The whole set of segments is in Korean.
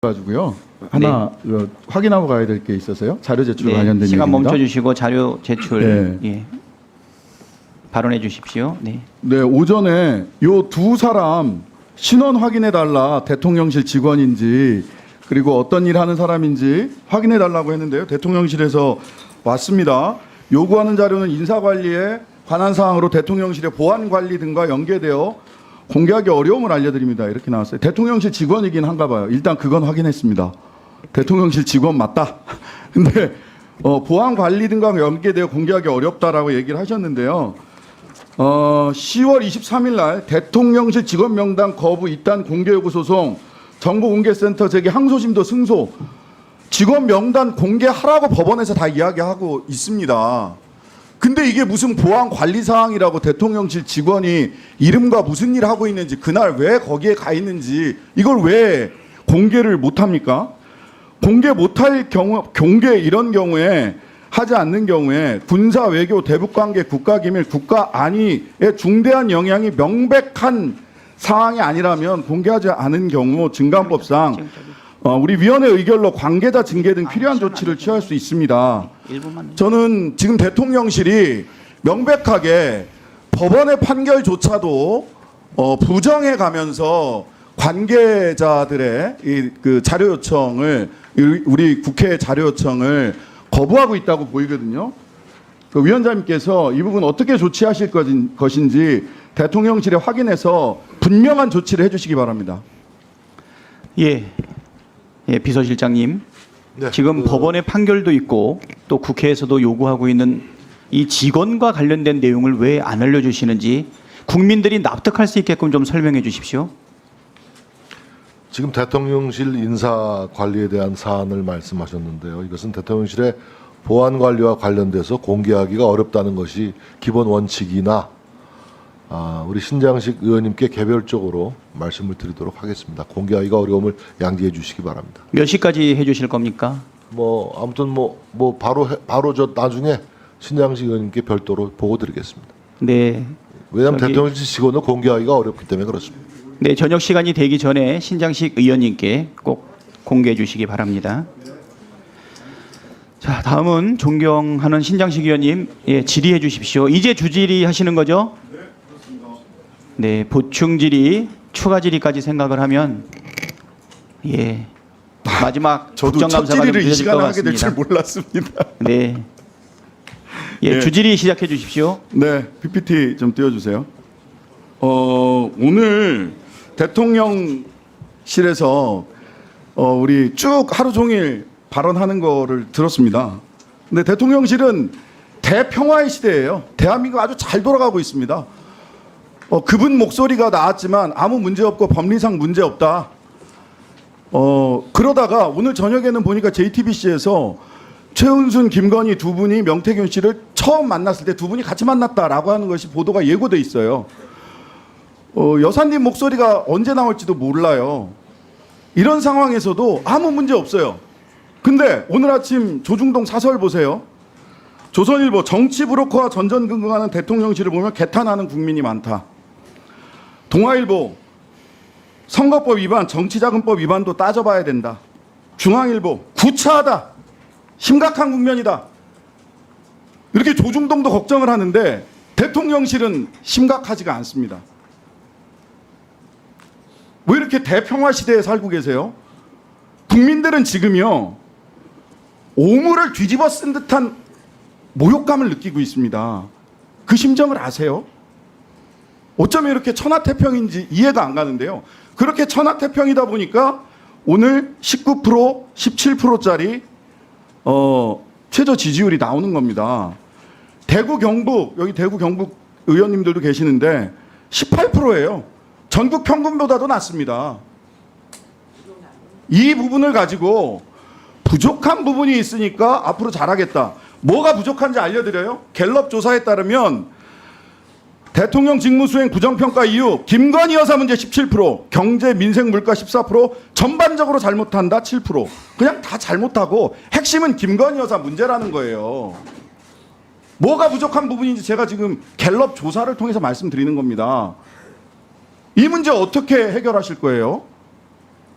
가지고요. 하나 확인하고 가야 될 게 있어서요. 자료 제출 관련된 시간 얘기입니다. 멈춰주시고 자료 제출 발언해 주십시오. 네. 네, 오전에 요 두 사람 신원 확인해 달라, 대통령실 직원인지 그리고 어떤 일 하는 사람인지 확인해 달라고 했는데요. 대통령실에서 왔습니다. 요구하는 자료는 인사관리에 관한 사항으로 대통령실의 보안관리 등과 연계되어 공개하기 어려움을 알려드립니다. 이렇게 나왔어요. 대통령실 직원이긴 한가 봐요. 일단 그건 확인했습니다. 대통령실 직원 맞다. 근데 보안관리 등과 연계되어 공개하기 어렵다라고 얘기를 하셨는데요. 10월 23일 날 대통령실 직원 명단 거부 이단 공개 요구 소송 정보공개센터 제기 항소심도 승소 직원 명단 공개하라고 법원에서 다 이야기하고 있습니다. 근데 이게 무슨 보안 관리 사항이라고 대통령실 직원이 이름과 무슨 일 하고 있는지 그날 왜 거기에 가 있는지 이걸 왜 공개를 못 합니까? 공개 못할 경우 공개 이런 경우에 하지 않는 경우에 군사 외교 대북 관계 국가 기밀 국가 안위에 중대한 영향이 명백한 사항이 아니라면 공개하지 않은 경우 증감법상 우리 위원회 의결로 관계자 징계 등 필요한 조치를 취할 수 있습니다. 저는 지금 대통령실이 명백하게 법원의 판결조차도 부정해 가면서 관계자들의 그 자료 요청을 우리 국회 자료 요청을 거부하고 있다고 보이거든요. 그 위원장님께서 이 부분 어떻게 조치하실 것인지 대통령실에 확인해서 분명한 조치를 해주시기 바랍니다. 예, 비서실장님. 네, 지금 법원의 판결도 있고 또 국회에서도 요구하고 있는 이 직원과 관련된 내용을 왜 안 알려주시는지 국민들이 납득할 수 있게끔 좀 설명해 주십시오. 지금 대통령실 인사 관리에 대한 사안을 말씀하셨는데요. 이것은 대통령실의 보안 관리와 관련돼서 공개하기가 어렵다는 것이 기본 원칙이나 우리 신장식 의원님께 개별적으로 말씀을 드리도록 하겠습니다. 공개하기가 어려움을 양지해 주시기 바랍니다. 몇 시까지 해주실 겁니까? 아무튼 바로 저 나중에 신장식 의원님께 별도로 보고 드리겠습니다. 네. 왜냐하면 대통령실 직원은 공개하기가 어렵기 때문에 그렇습니다. 네, 저녁 시간이 되기 전에 신장식 의원님께 꼭 공개해 주시기 바랍니다. 자, 다음은 존경하는 신장식 의원님, 질의해 주십시오. 이제 주질의 하시는 거죠? 네, 그렇습니다. 네, 보충 질의, 추가 질의까지 생각을 하면 마지막 저도 첫 국정감사가 좀 질의를 이 늦어질 시간에 것 하게 될 줄 같습니다. 몰랐습니다. 네. 네. 주질의 시작해 주십시오. 네, PPT 좀 띄워주세요. 오늘 대통령실에서 우리 쭉 하루 종일 발언하는 거를 들었습니다. 근데 대통령실은 대평화의 시대예요. 대한민국 아주 잘 돌아가고 있습니다. 그분 목소리가 나왔지만 아무 문제 없고 법리상 문제 없다. 그러다가 오늘 저녁에는 보니까 JTBC에서 최은순, 김건희 두 분이 명태균 씨를 처음 만났을 때 두 분이 같이 만났다라고 하는 것이 보도가 예고돼 있어요. 여사님 목소리가 언제 나올지도 몰라요. 이런 상황에서도 아무 문제 없어요. 근데 오늘 아침 조중동 사설 보세요. 조선일보 정치 브로커와 전전긍긍하는 대통령실을 보면 개탄하는 국민이 많다. 동아일보 선거법 위반, 정치자금법 위반도 따져봐야 된다. 중앙일보 구차하다. 심각한 국면이다. 이렇게 조중동도 걱정을 하는데 대통령실은 심각하지가 않습니다. 왜 이렇게 대평화 시대에 살고 계세요? 국민들은 지금요 오물을 뒤집어 쓴 듯한 모욕감을 느끼고 있습니다. 그 심정을 아세요? 어쩌면 이렇게 천하태평인지 이해가 안 가는데요. 그렇게 천하태평이다 보니까 오늘 19%, 17%짜리 최저 지지율이 나오는 겁니다. 대구 경북, 여기 대구 경북 의원님들도 계시는데 18%예요. 전국 평균보다도 낮습니다. 이 부분을 가지고 부족한 부분이 있으니까 앞으로 잘하겠다. 뭐가 부족한지 알려드려요. 갤럽 조사에 따르면 대통령 직무수행 부정평가 이유 김건희 여사 문제 17%, 경제 민생 물가 14%, 전반적으로 잘못한다 7%. 그냥 다 잘못하고 핵심은 김건희 여사 문제라는 거예요. 뭐가 부족한 부분인지 제가 지금 갤럽 조사를 통해서 말씀드리는 겁니다. 이 문제 어떻게 해결하실 거예요?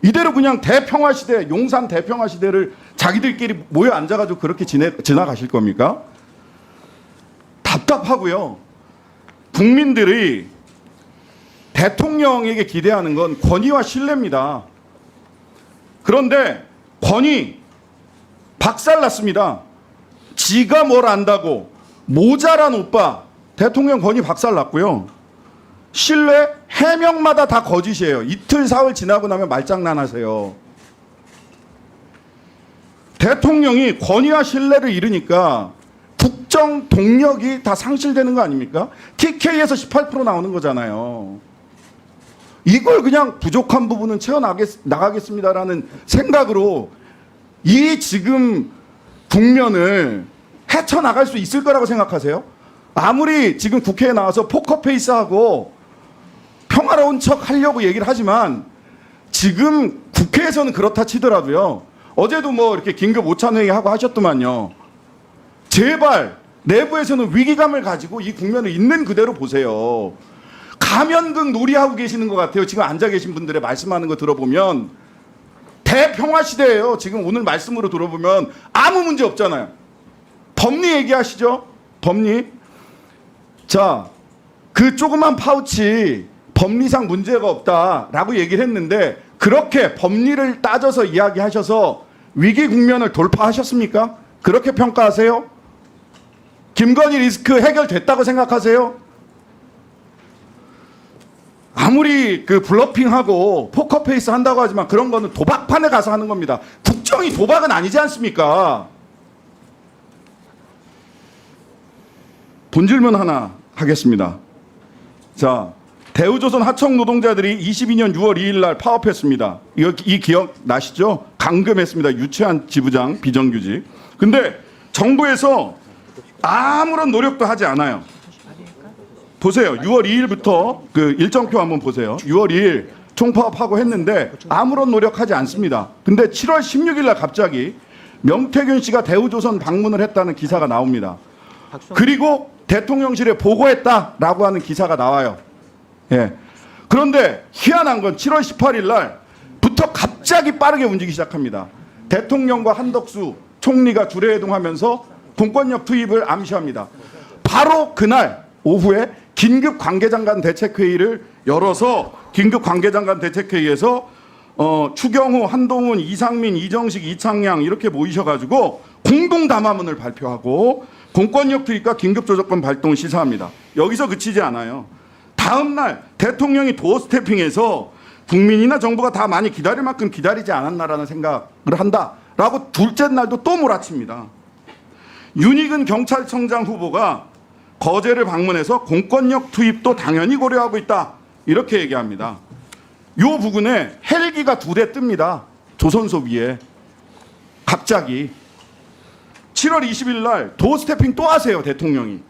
이대로 그냥 대평화 시대, 용산 대평화 시대를 자기들끼리 모여 앉아가지고 그렇게 지나가실 겁니까? 답답하고요. 국민들이 대통령에게 기대하는 건 권위와 신뢰입니다. 그런데 권위 박살났습니다. 지가 뭘 안다고 모자란 오빠 대통령 권위 박살났고요. 신뢰 해명마다 다 거짓이에요. 이틀 사흘 지나고 나면 말장난하세요. 대통령이 권위와 신뢰를 잃으니까 국정 동력이 다 상실되는 거 아닙니까? TK에서 18% 나오는 거잖아요. 이걸 그냥 부족한 부분은 채워나가겠습니다라는 생각으로 이 지금 국면을 헤쳐나갈 수 있을 거라고 생각하세요? 아무리 지금 국회에 나와서 포커페이스하고 평화로운 척 하려고 얘기를 하지만 지금 국회에서는 그렇다 치더라도요. 어제도 뭐 이렇게 긴급 오찬회의 하고 하셨더만요. 제발 내부에서는 위기감을 가지고 이 국면을 있는 그대로 보세요. 가면극 놀이하고 계시는 것 같아요. 지금 앉아 계신 분들의 말씀하는 거 들어보면 대평화 시대예요. 지금 오늘 말씀으로 들어보면 아무 문제 없잖아요. 법리 얘기하시죠. 법리. 자, 그 조그만 파우치 법리상 문제가 없다라고 얘기를 했는데 그렇게 법리를 따져서 이야기하셔서 위기 국면을 돌파하셨습니까? 그렇게 평가하세요? 김건희 리스크 해결됐다고 생각하세요? 아무리 그 블러핑하고 포커페이스 한다고 하지만 그런 거는 도박판에 가서 하는 겁니다. 국정이 도박은 아니지 않습니까? 본질문 하나 하겠습니다. 자, 대우조선 하청 노동자들이 22년 6월 2일 날 파업했습니다. 이 기억 나시죠? 감금했습니다. 유치한 지부장 비정규직. 근데 정부에서 아무런 노력도 하지 않아요. 보세요. 6월 2일부터 그 일정표 한번 보세요. 6월 2일 총파업하고 했는데 아무런 노력하지 않습니다. 근데 7월 16일 날 갑자기 명태균 씨가 대우조선 방문을 했다는 기사가 나옵니다. 그리고 대통령실에 보고했다라고 하는 기사가 나와요. 예. 그런데 희한한 건 7월 18일 날부터 갑자기 빠르게 움직이기 시작합니다. 대통령과 한덕수 총리가 주례회동하면서 공권력 투입을 암시합니다. 바로 그날 오후에 긴급 관계장관 대책회의를 열어서 긴급 관계장관 대책회의에서 추경호, 한동훈, 이상민, 이정식, 이창양 이렇게 모이셔가지고 공동 담화문을 발표하고 공권력 투입과 긴급조정권 발동을 시사합니다. 여기서 그치지 않아요. 다음 날 대통령이 도어 스태핑해서 국민이나 정부가 다 많이 기다릴 만큼 기다리지 않았나라는 생각을 한다라고 둘째 날도 또 몰아칩니다. 윤익은 경찰청장 후보가 거제를 방문해서 공권력 투입도 당연히 고려하고 있다 이렇게 얘기합니다. 이 부근에 헬기가 2대 뜹니다. 조선소 위에 갑자기 7월 20일 날 도어 스태핑 또 하세요. 대통령이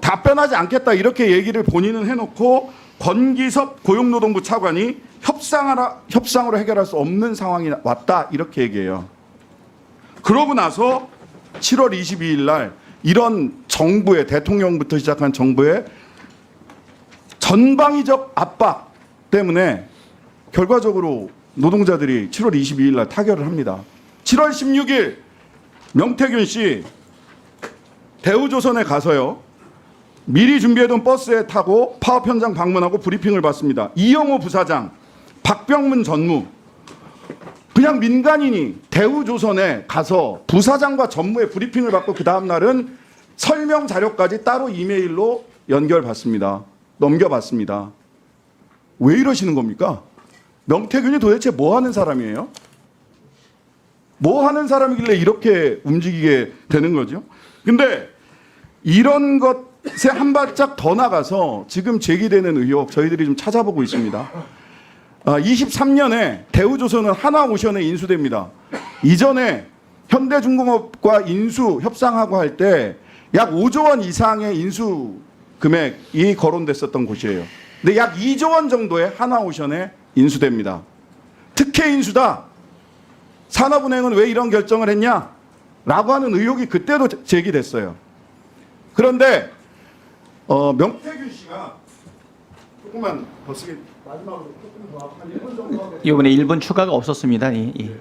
답변하지 않겠다 이렇게 얘기를 본인은 해놓고 권기섭 고용노동부 차관이 협상으로 해결할 수 없는 상황이 왔다 이렇게 얘기해요. 그러고 나서 7월 22일 날 이런 정부의 대통령부터 시작한 정부의 전방위적 압박 때문에 결과적으로 노동자들이 7월 22일 날 타결을 합니다. 7월 16일 명태균 씨 대우조선에 가서요. 미리 준비해둔 버스에 타고 파업 현장 방문하고 브리핑을 받습니다. 이영호 부사장, 박병문 전무 그냥 민간인이 대우조선에 가서 부사장과 전무의 브리핑을 받고 그 다음 날은 설명 자료까지 따로 이메일로 넘겨받습니다. 왜 이러시는 겁니까? 명태균이 도대체 뭐 하는 사람이에요? 뭐 하는 사람이길래 이렇게 움직이게 되는 거죠? 근데 이런 것에 한 발짝 더 나가서 지금 제기되는 의혹 저희들이 좀 찾아보고 있습니다. 23년에 대우조선은 한화오션에 인수됩니다. 이전에 현대중공업과 인수 협상하고 할 때 약 5조 원 이상의 인수 금액이 거론됐었던 곳이에요. 근데 약 2조 원 정도의 한화오션에 인수됩니다. 특혜 인수다. 산업은행은 왜 이런 결정을 했냐? 라고 하는 의혹이 그때도 제기됐어요. 그런데 명태균 씨가 조금만 더 쓰겠습니다. 마지막으로 조금 더한 1분 정도 하겠습니다. 이번에 1분 추가가 없었습니다. 예, 예.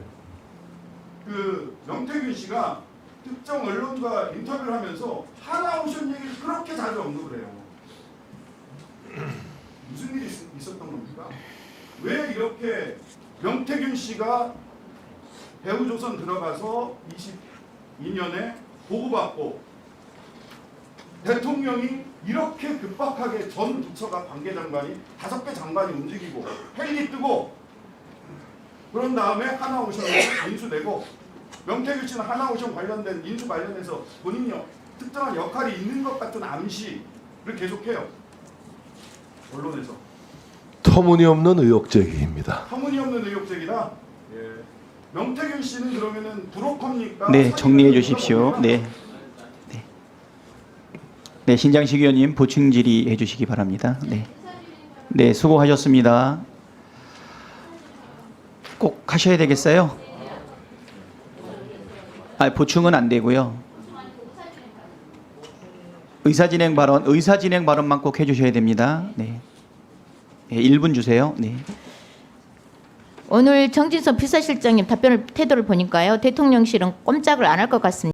그 명태균 씨가 특정 언론과 인터뷰를 하면서 하나오션 얘기를 그렇게 자주 언급을 해요. 무슨 일이 있었던 겁니까? 왜 이렇게 명태균 씨가 배우조선 들어가서 22년에 보고받고 대통령이 이렇게 급박하게 전 부처가 관계장관이 5개 장관이 움직이고 헬기 뜨고 그런 다음에 하나오션을 인수되고 명태균 씨는 하나오션 관련된 인수 관련해서 본인이 특정한 역할이 있는 것 같은 암시를 계속해요. 언론에서. 터무니없는 의혹 제기입니다. 터무니없는 의혹 제기다. 예. 명태균 씨는 그러면은 브로커입니까? 네, 정리해 사기꾼입니까? 주십시오. 네. 네, 신장식 의원님 보충 질의해 주시기 바랍니다. 네. 네, 수고하셨습니다. 꼭 하셔야 되겠어요? 아, 보충은 안 되고요. 의사진행 발언만 꼭 해주셔야 됩니다. 네. 네, 1분 주세요. 네. 오늘 정진석 비서실장님 답변을 태도를 보니까요. 대통령실은 꼼짝을 안 할 것 같습니다.